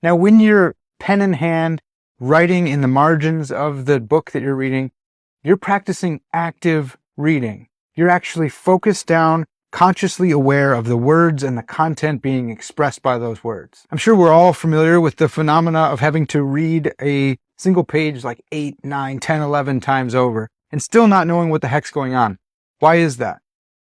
Now, when you're pen in hand, writing in the margins of the book that you're reading, you're practicing active reading. You're actually focused down, consciously aware of the words and the content being expressed by those words. I'm sure we're all familiar with the phenomena of having to read a single page like 8, 9, 10, 11 times over and still not knowing what the heck's going on. Why is that?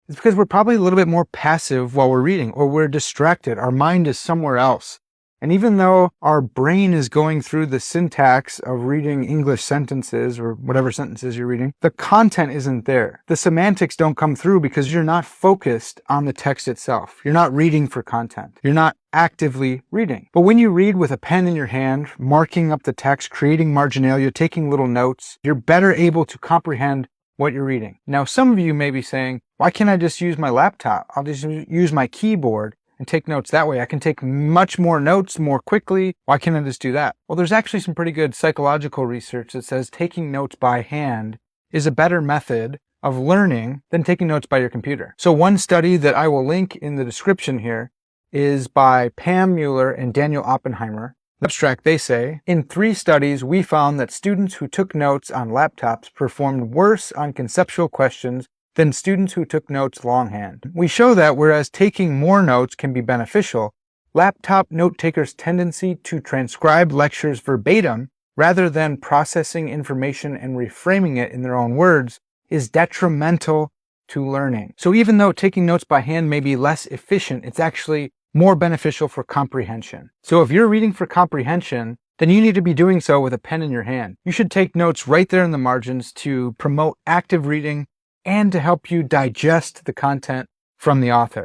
It's because we're probably a little bit more passive while we're reading, or we're distracted. Our mind is somewhere else. And even though our brain is going through the syntax of reading English sentences or whatever sentences you're reading, the content isn't there. The semantics don't come through because you're not focused on the text itself. You're not reading for content. You're not actively reading. But when you read with a pen in your hand, marking up the text, creating marginalia, taking little notes, you're better able to comprehend what you're reading. Now, some of you may be saying, why can't I just use my laptop? I'll just use my keyboard and take notes that way. I can take much more notes more quickly. Why can't I just do that? Well, there's actually some pretty good psychological research that says taking notes by hand is a better method of learning than taking notes by your computer. So one study that I will link in the description here is by Pam Mueller and Daniel Oppenheimer. Abstract, they say, in 3 studies, we found that students who took notes on laptops performed worse on conceptual questions than students who took notes longhand. We show that whereas taking more notes can be beneficial, laptop note takers' tendency to transcribe lectures verbatim rather than processing information and reframing it in their own words is detrimental to learning. So even though taking notes by hand may be less efficient, it's actually more beneficial for comprehension. So if you're reading for comprehension, then you need to be doing so with a pen in your hand. You should take notes right there in the margins to promote active reading and to help you digest the content from the author.